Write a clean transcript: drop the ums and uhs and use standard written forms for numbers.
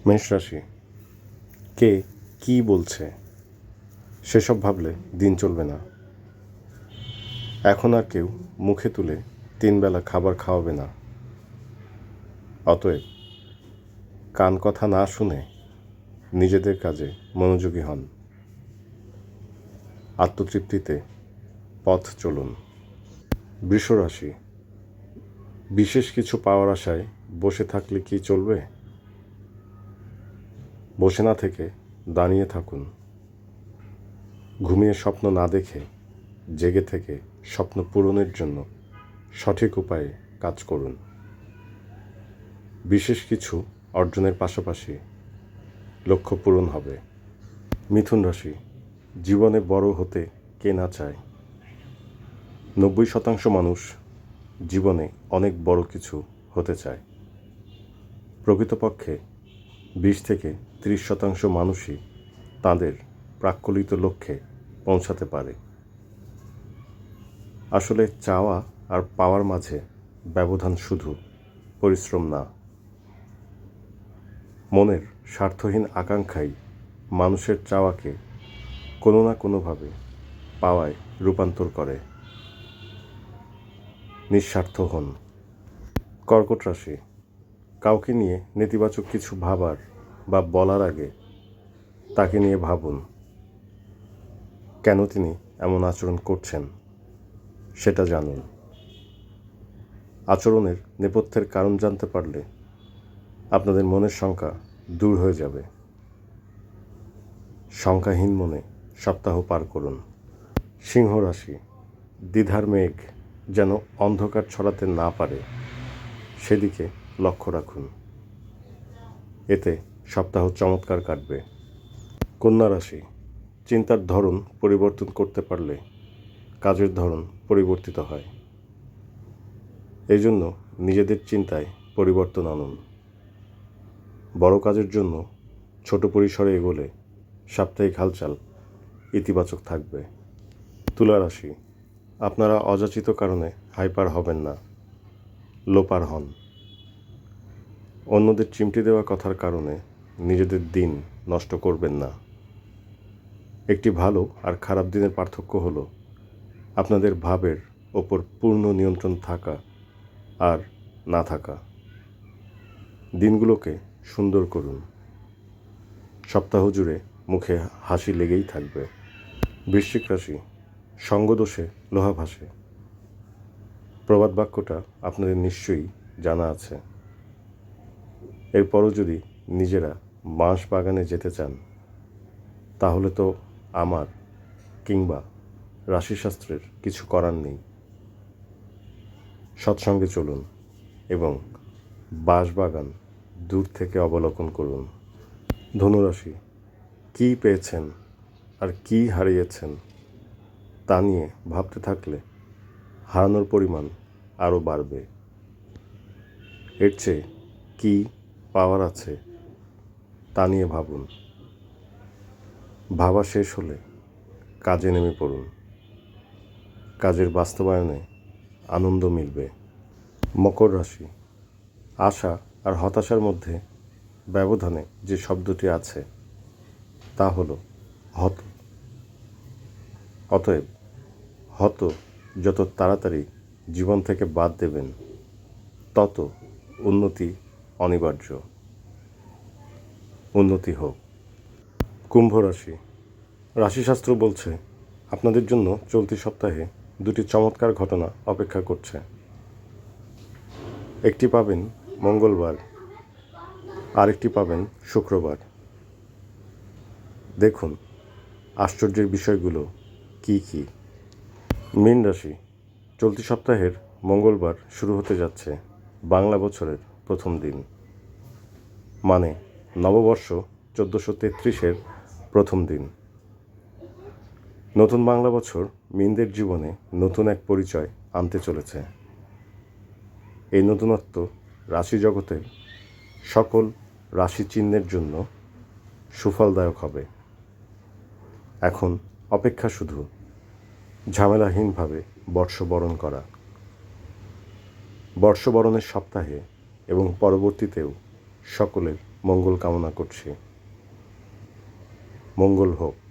মেষ রাশি, কে কী বলছে সেসব ভাবলে দিন চলবে না। এখন আর কেউ মুখে তুলে 3 বেলা খাবার খাওয়াবে না। অতএব কান কথা না শুনে নিজেদের কাজে মনোযোগী হন। আত্মতৃপ্তিতে পথ চলুন। বৃষ রাশি, বিশেষ কিছু পাওয়ার আশায় বসে থাকলে কি চলবে? বসে না থেকে দাঁড়িয়ে থাকুন। ঘুমিয়ে স্বপ্ন না দেখে জেগে থেকে স্বপ্ন পূরণের জন্য সঠিক উপায়ে কাজ করুন। বিশেষ কিছু অর্জনের পাশাপাশি লক্ষ্য পূরণ হবে। মিথুন রাশি, জীবনে বড় হতে কে না চায়? 90% মানুষ জীবনে অনেক বড় কিছু হতে চায়। প্রকৃতপক্ষে 20-30% মানুষই তাদের প্রাক্কলিত লক্ষ্যে পৌঁছাতে পারে। আসলে চাওয়া আর পাওয়ার মাঝে ব্যবধান শুধু পরিশ্রম না, মনের স্বার্থহীন আকাঙ্ক্ষাই মানুষের চাওয়াকে কোনো না কোনোভাবে পাওয়ায় রূপান্তর করে। নিঃস্বার্থ হন। কর্কট রাশি, কাউকে নিয়ে নেতিবাচক কিছু ভাবার বা বলার আগে তাকে নিয়ে ভাবুন, কেন তিনি এমন আচরণ করছেন সেটা জানুন। আচরণের নেপথ্যের কারণ জানতে পারলে আপনাদের মনের শঙ্কা দূর হয়ে যাবে। শঙ্কাহীন মনে সপ্তাহ পার করুন। সিংহ রাশি, দ্বিধার মেঘ যেন অন্ধকার ছড়াতে না পারে সেদিকে লক্ষ্য রাখুন। এতে সপ্তাহ চমৎকার কাটবে। কন্যা রাশি, চিন্তার ধরন পরিবর্তন করতে পারলে কাজের ধরন পরিবর্তিত হয়। এই জন্য নিজেদের চিন্তায় পরিবর্তন আনুন। বড় কাজের জন্য ছোট পরিসরে এগোলে সাপ্তাহিক হালচাল ইতিবাচক থাকবে। তুলা রাশি, আপনারা অযাচিত কারণে হাইপার হবেন না, লোপার হন। অন্যদের চিমটি দেওয়া কথার কারণে নিজেদের দিন নষ্ট করবেন না। একটি ভালো আর খারাপ দিনের পার্থক্য হলো আপনাদের ভাবের ওপর পূর্ণ নিয়ন্ত্রণ থাকা আর না থাকা। দিনগুলোকে সুন্দর করুন। সপ্তাহ জুড়ে মুখে হাসি লেগেই থাকবে। বৃশ্চিক রাশি, সঙ্গদোষে লোহা ভাসে। প্রবাদ বাক্যটা আপনাদের নিশ্চয়ই জানা আছে। এরপরও যদি নিজেরা বাঁশ বাগানে যেতে চান তাহলে তো আমার কিংবা রাশিশাস্ত্রের কিছু করার নেই। সৎসঙ্গে চলুন এবং বাঁশবাগান দূর থেকে অবলোকন করুন। ধনুরাশি, কী পেয়েছেন আর কী হারিয়েছেন তা নিয়ে ভাবতে থাকলে হারানোর পরিমাণ আরও বাড়বে। এর চেয়ে কী পাওয়ার আছে তা নিয়ে ভাবুন। ভাবা শেষ হলে কাজে নেমে পড়ুন। কাজের বাস্তবায়নে আনন্দ মিলবে। মকর রাশি, আশা আর হতাশার মধ্যে ব্যবধানে যে শব্দটি আছে তা হলো হত। অতএব হত যত তাড়াতাড়ি জীবন থেকে বাদ দেবেন তত উন্নতি অনিবার্য। উন্নতি হোক। কুম্ভ রাশি, রাশিশাস্ত্র বলছে আপনাদের জন্য চলতি সপ্তাহে 2টি চমৎকার ঘটনা অপেক্ষা করছে। একটি পাবেন মঙ্গলবার, আরেকটি পাবেন শুক্রবার। দেখুন আশ্চর্যের বিষয়গুলো কি কি। মীন রাশি, চলতি সপ্তাহের মঙ্গলবার শুরু হতে যাচ্ছে বাংলা বছরের প্রথম দিন, মানে নববর্ষ 1433-এর প্রথম দিন। নতুন বাংলা বছর মীনদের জীবনে নতুন এক পরিচয় আনতে চলেছে। এই নতুনত্ব রাশি জগতের সকল রাশি চিহ্নের জন্য সুফলদায়ক হবে। এখন অপেক্ষা শুধু ঝামেলাহীনভাবে বর্ষবরণ করা। বর্ষবরণের সপ্তাহে এবং পরবর্তীতেও সকলের মঙ্গল কামনা করছি। মঙ্গল হোক।